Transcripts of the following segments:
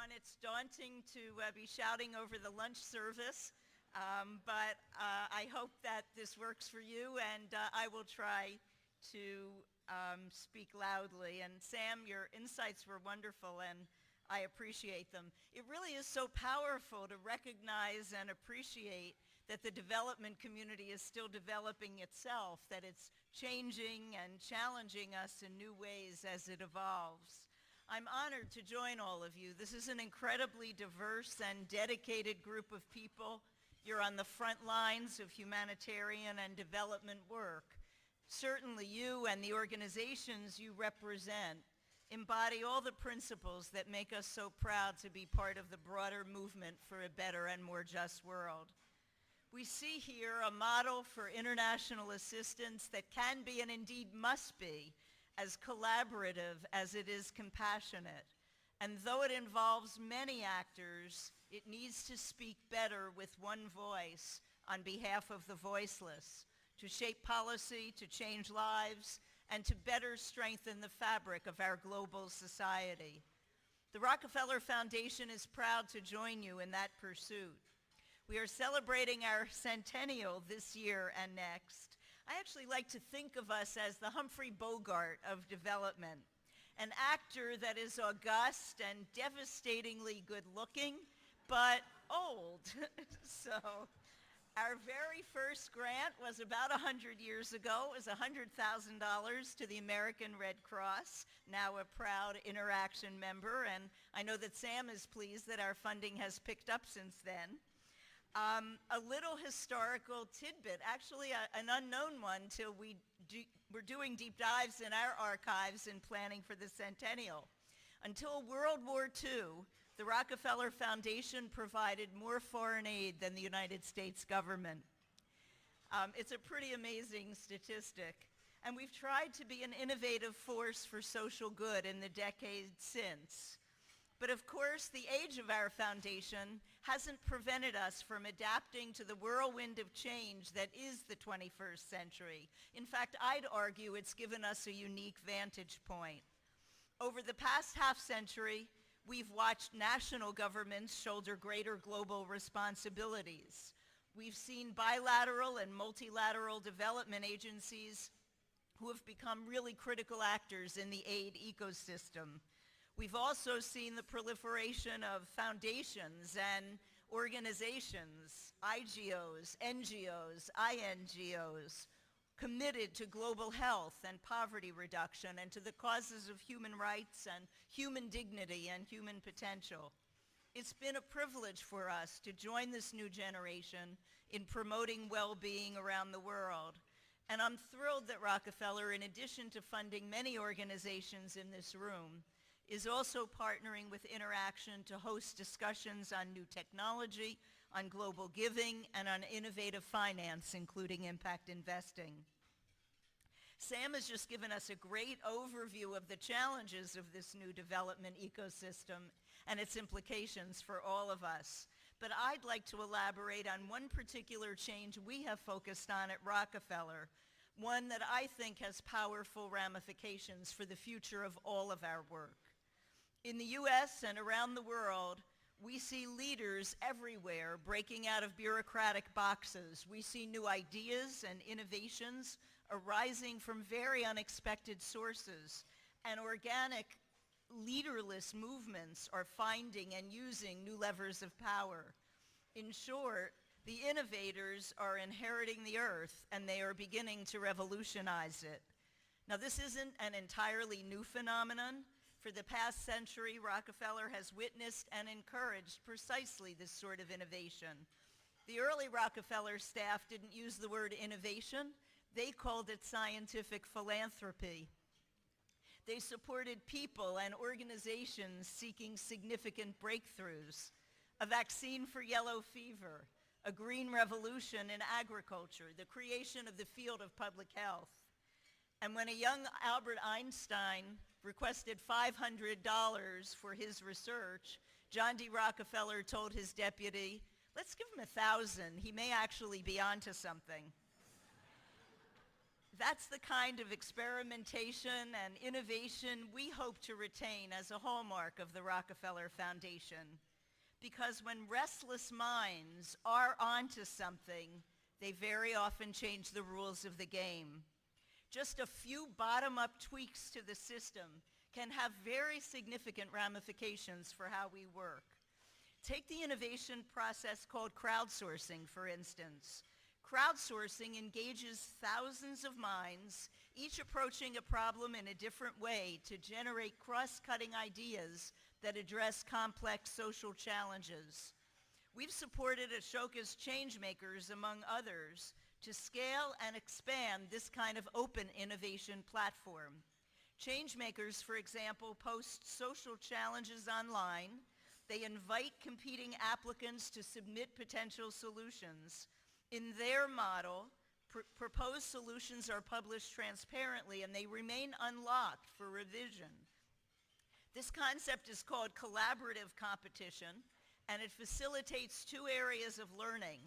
everyone. It's daunting to be shouting over the lunch service, but I hope that this works for you, and I will try to speak loudly. And Sam, your insights were wonderful, and I appreciate them. It really is so powerful to recognize and appreciate that the development community is still developing itself, that it's changing and challenging us in new ways as it evolves. I'm honored to join all of you. This is an incredibly diverse and dedicated group of people. You're on the front lines of humanitarian and development work. Certainly you and the organizations you represent embody all the principles that make us so proud to be part of the broader movement for a better and more just world. We see here a model for international assistance that can be and indeed must be as collaborative as it is compassionate. And though it involves many actors, it needs to speak better with one voice on behalf of the voiceless, to shape policy, to change lives, and to better strengthen the fabric of our global society. The Rockefeller Foundation is proud to join you in that pursuit. We are celebrating our centennial this year and next. I actually like to think of us as the Humphrey Bogart of development, an actor that is august and devastatingly good-looking, but old. So our very first grant was about 100 years ago. It was $100,000 to the American Red Cross, now a proud Interaction member, and I know that Sam is pleased that our funding has picked up since then. A little historical tidbit, actually an unknown one till we're doing deep dives in our archives in planning for the centennial. Until World War II, the Rockefeller Foundation provided more foreign aid than the United States government. It's a pretty amazing statistic. And we've tried to be an innovative force for social good in the decades since. But of course, the age of our foundation hasn't prevented us from adapting to the whirlwind of change that is the 21st century. In fact, I'd argue it's given us a unique vantage point. Over the past half century, we've watched national governments shoulder greater global responsibilities. We've seen bilateral and multilateral development agencies who have become really critical actors in the aid ecosystem. We've also seen the proliferation of foundations and organizations, IGOs, NGOs, INGOs, committed to global health and poverty reduction and to the causes of human rights and human dignity and human potential. It's been a privilege for us to join this new generation in promoting well-being around the world. And I'm thrilled that Rockefeller, in addition to funding many organizations in this room, is also partnering with Interaction to host discussions on new technology, on global giving, and on innovative finance, including impact investing. Sam has just given us a great overview of the challenges of this new development ecosystem and its implications for all of us. But I'd like to elaborate on one particular change we have focused on at Rockefeller, one that I think has powerful ramifications for the future of all of our work. In the US and around the world, we see leaders everywhere breaking out of bureaucratic boxes. We see new ideas and innovations arising from very unexpected sources, and organic, leaderless movements are finding and using new levers of power. In short, the innovators are inheriting the earth, and they are beginning to revolutionize it. Now, this isn't an entirely new phenomenon. For the past century, Rockefeller has witnessed and encouraged precisely this sort of innovation. The early Rockefeller staff didn't use the word innovation. They called it scientific philanthropy. They supported people and organizations seeking significant breakthroughs, a vaccine for yellow fever, a green revolution in agriculture, the creation of the field of public health. And when a young Albert Einstein requested $500 for his research, John D. Rockefeller told his deputy, "Let's give him $1,000. He may actually be onto something." That's the kind of experimentation and innovation we hope to retain as a hallmark of the Rockefeller Foundation. Because when restless minds are onto something, they very often change the rules of the game. Just a few bottom-up tweaks to the system can have very significant ramifications for how we work. Take the innovation process called crowdsourcing, for instance. Crowdsourcing engages thousands of minds, each approaching a problem in a different way to generate cross-cutting ideas that address complex social challenges. We've supported Ashoka's Changemakers, among others, to scale and expand this kind of open innovation platform. Changemakers, for example, post social challenges online. They invite competing applicants to submit potential solutions. In their model, proposed solutions are published transparently and they remain unlocked for revision. This concept is called collaborative competition, and it facilitates two areas of learning.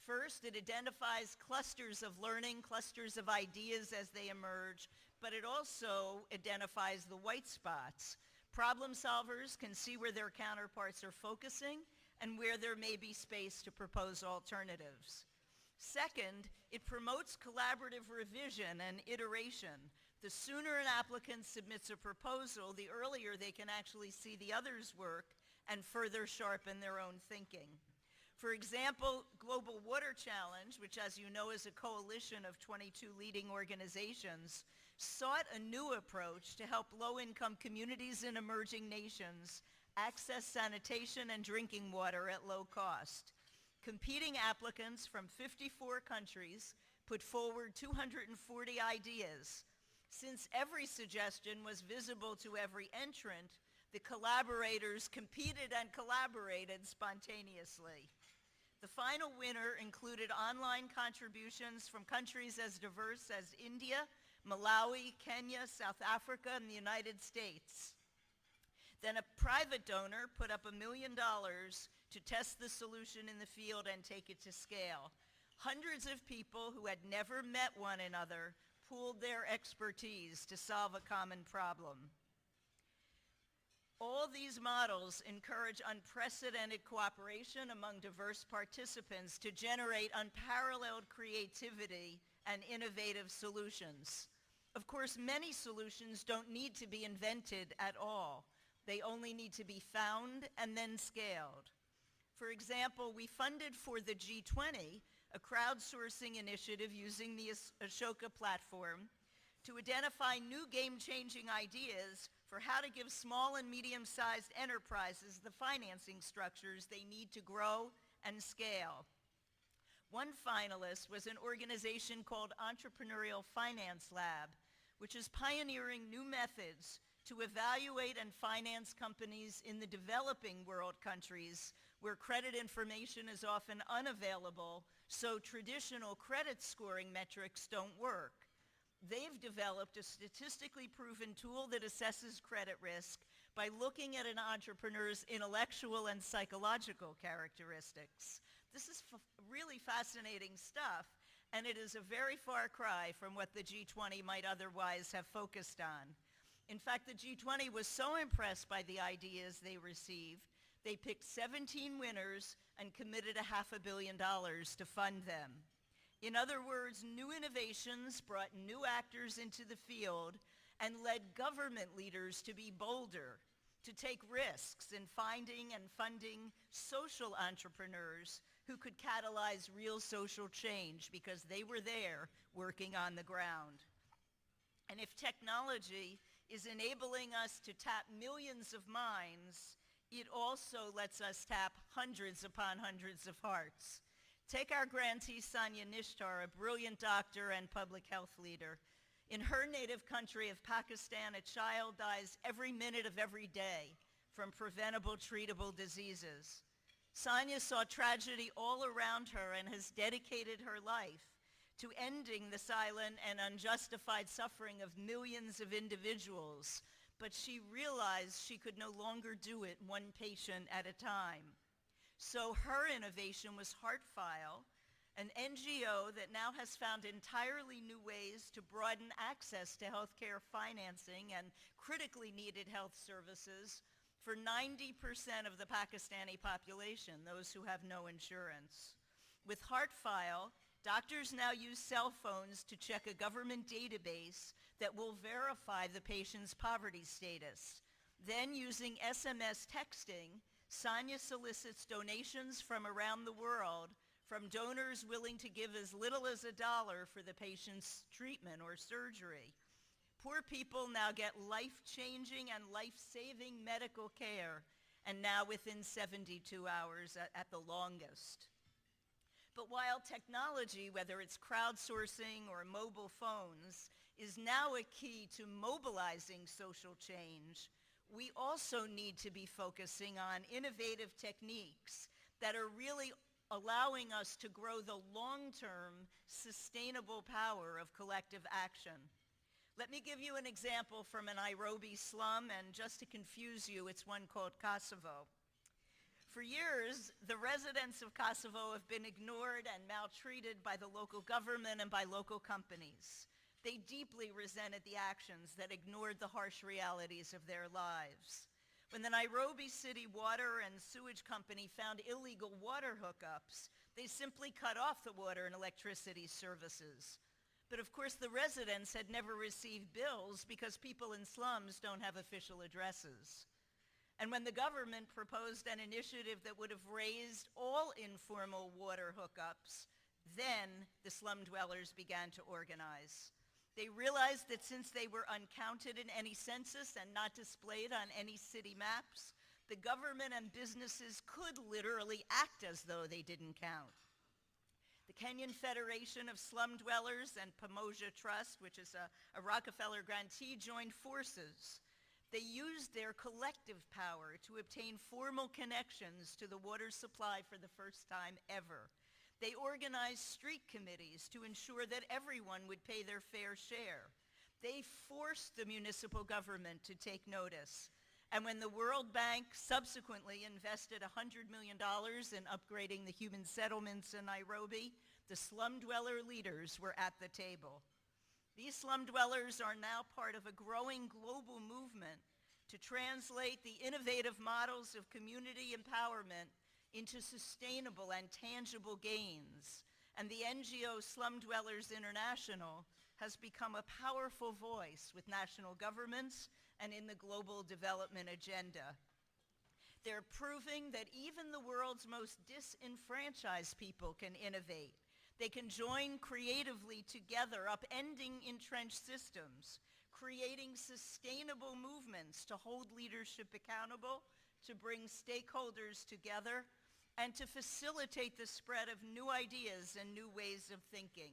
First, it identifies clusters of learning, clusters of ideas as they emerge, but it also identifies the white spots. Problem solvers can see where their counterparts are focusing and where there may be space to propose alternatives. Second, it promotes collaborative revision and iteration. The sooner an applicant submits a proposal, the earlier they can actually see the others' work and further sharpen their own thinking. For example, Global Water Challenge, which as you know is a coalition of 22 leading organizations, sought a new approach to help low-income communities in emerging nations access sanitation and drinking water at low cost. Competing applicants from 54 countries put forward 240 ideas. Since every suggestion was visible to every entrant, the collaborators competed and collaborated spontaneously. The final winner included online contributions from countries as diverse as India, Malawi, Kenya, South Africa, and the United States. Then a private donor put up $1 million to test the solution in the field and take it to scale. Hundreds of people who had never met one another pooled their expertise to solve a common problem. All these models encourage unprecedented cooperation among diverse participants to generate unparalleled creativity and innovative solutions. Of course, many solutions don't need to be invented at all. They only need to be found and then scaled. For example, we funded for the G20 a crowdsourcing initiative using the Ashoka platform to identify new game-changing ideas for how to give small and medium-sized enterprises the financing structures they need to grow and scale. One finalist was an organization called Entrepreneurial Finance Lab, which is pioneering new methods to evaluate and finance companies in the developing world countries where credit information is often unavailable, so traditional credit scoring metrics don't work. They've developed a statistically proven tool that assesses credit risk by looking at an entrepreneur's intellectual and psychological characteristics. This is really fascinating stuff, and it is a very far cry from what the G20 might otherwise have focused on. In fact, the G20 was so impressed by the ideas they received, they picked 17 winners and committed $500 million to fund them. In other words, new innovations brought new actors into the field and led government leaders to be bolder, to take risks in finding and funding social entrepreneurs who could catalyze real social change because they were there working on the ground. And if technology is enabling us to tap millions of minds, it also lets us tap hundreds upon hundreds of hearts. Take our grantee Sanya Nishtar, a brilliant doctor and public health leader. In her native country of Pakistan, a child dies every minute of every day from preventable, treatable diseases. Sanya saw tragedy all around her and has dedicated her life to ending the silent and unjustified suffering of millions of individuals, but she realized she could no longer do it one patient at a time. So her innovation was HeartFile, an NGO that now has found entirely new ways to broaden access to healthcare financing and critically needed health services for 90% of the Pakistani population, those who have no insurance. With HeartFile, doctors now use cell phones to check a government database that will verify the patient's poverty status. Then, using SMS texting, Sonia solicits donations from around the world from donors willing to give as little as $1 for the patient's treatment or surgery. Poor people now get life-changing and life-saving medical care, and now within 72 hours at the longest. But while technology, whether it's crowdsourcing or mobile phones, is now a key to mobilizing social change, we also need to be focusing on innovative techniques that are really allowing us to grow the long-term sustainable power of collective action. Let me give you an example from a Nairobi slum, and just to confuse you, it's one called Kosovo. For years, the residents of Kosovo have been ignored and maltreated by the local government and by local companies. They deeply resented the actions that ignored the harsh realities of their lives. When the Nairobi City Water and Sewage Company found illegal water hookups, they simply cut off the water and electricity services. But of course, the residents had never received bills because people in slums don't have official addresses. And when the government proposed an initiative that would have raised all informal water hookups, then the slum dwellers began to organize. They realized that since they were uncounted in any census and not displayed on any city maps, the government and businesses could literally act as though they didn't count. The Kenyan Federation of Slum Dwellers and Pamoja Trust, which is a Rockefeller grantee, joined forces. They used their collective power to obtain formal connections to the water supply for the first time ever. They organized street committees to ensure that everyone would pay their fair share. They forced the municipal government to take notice. And when the World Bank subsequently invested $100 million in upgrading the human settlements in Nairobi, the slum dweller leaders were at the table. These slum dwellers are now part of a growing global movement to translate the innovative models of community empowerment into sustainable and tangible gains. And the NGO Slum Dwellers International has become a powerful voice with national governments and in the global development agenda. They're proving that even the world's most disenfranchised people can innovate. They can join creatively together, upending entrenched systems, creating sustainable movements to hold leadership accountable, to bring stakeholders together, and to facilitate the spread of new ideas and new ways of thinking.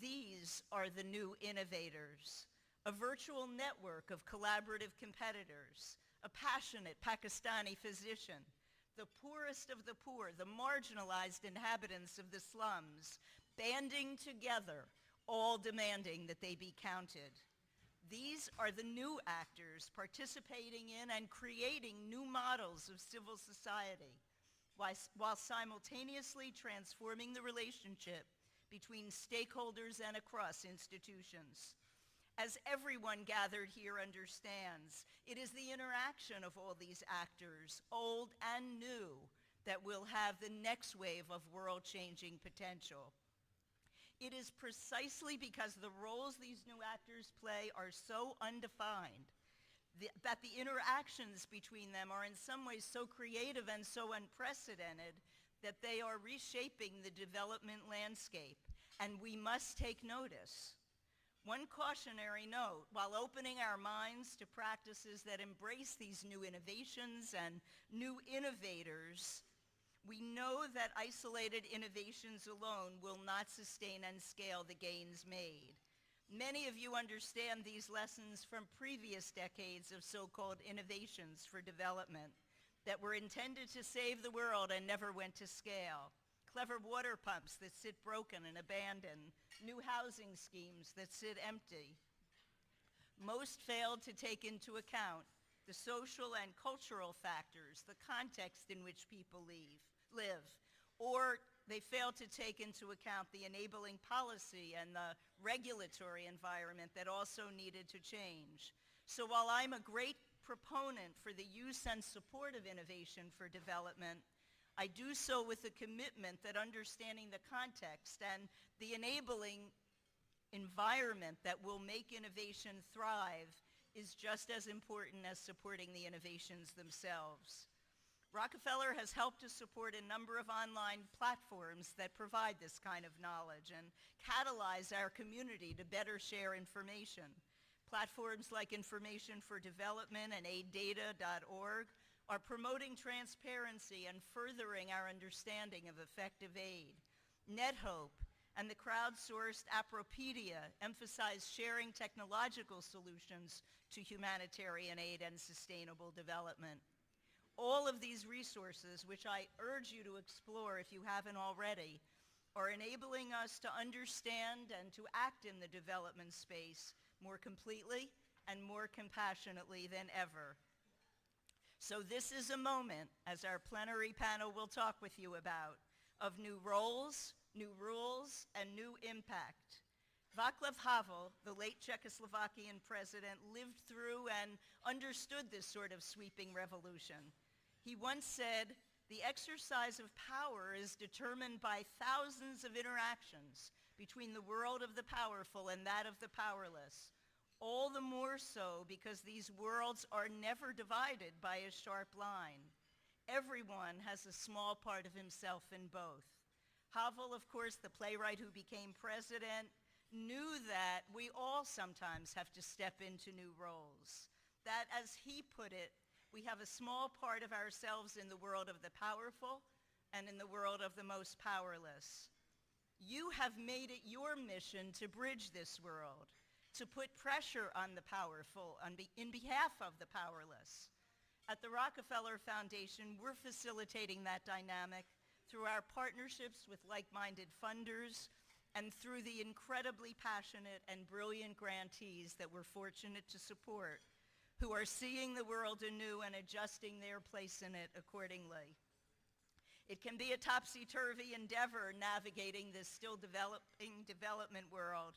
These are the new innovators. A virtual network of collaborative competitors, a passionate Pakistani physician, the poorest of the poor, the marginalized inhabitants of the slums, banding together, all demanding that they be counted. These are the new actors participating in and creating new models of civil society, while simultaneously transforming the relationship between stakeholders and across institutions. As everyone gathered here understands, it is the interaction of all these actors, old and new, that will have the next wave of world-changing potential. It is precisely because the roles these new actors play are so undefined that the interactions between them are in some ways so creative and so unprecedented that they are reshaping the development landscape, and we must take notice. One cautionary note: while opening our minds to practices that embrace these new innovations and new innovators, we know that isolated innovations alone will not sustain and scale the gains made. Many of you understand these lessons from previous decades of so-called innovations for development that were intended to save the world and never went to scale. Clever water pumps that sit broken and abandoned, new housing schemes that sit empty. Most failed to take into account the social and cultural factors, the context in which people live, or they fail to take into account the enabling policy and the regulatory environment that also needed to change. So while I'm a great proponent for the use and support of innovation for development, I do so with a commitment that understanding the context and the enabling environment that will make innovation thrive is just as important as supporting the innovations themselves. Rockefeller has helped to support a number of online platforms that provide this kind of knowledge and catalyze our community to better share information. Platforms like Information for Development and aiddata.org are promoting transparency and furthering our understanding of effective aid. NetHope and the crowdsourced Appropedia emphasize sharing technological solutions to humanitarian aid and sustainable development. All of these resources, which I urge you to explore if you haven't already, are enabling us to understand and to act in the development space more completely and more compassionately than ever. So this is a moment, as our plenary panel will talk with you about, of new roles, new rules, and new impact. Václav Havel, the late Czechoslovakian president, lived through and understood this sort of sweeping revolution. He once said, "The exercise of power is determined by thousands of interactions between the world of the powerful and that of the powerless. All the more so because these worlds are never divided by a sharp line. Everyone has a small part of himself in both." Havel, of course, the playwright who became president, knew that we all sometimes have to step into new roles. That, as he put it, we have a small part of ourselves in the world of the powerful and in the world of the most powerless. You have made it your mission to bridge this world, to put pressure on the powerful in behalf of the powerless. At the Rockefeller Foundation, we're facilitating that dynamic through our partnerships with like-minded funders and through the incredibly passionate and brilliant grantees that we're fortunate to support, who are seeing the world anew and adjusting their place in it accordingly. It can be a topsy-turvy endeavor navigating this still developing development world.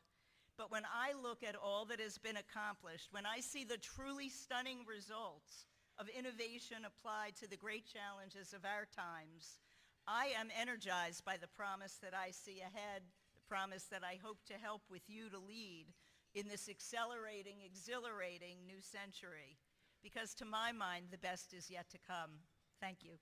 But when I look at all that has been accomplished, when I see the truly stunning results of innovation applied to the great challenges of our times, I am energized by the promise that I see ahead, the promise that I hope to help with you to lead in this accelerating, exhilarating new century. Because to my mind, the best is yet to come. Thank you.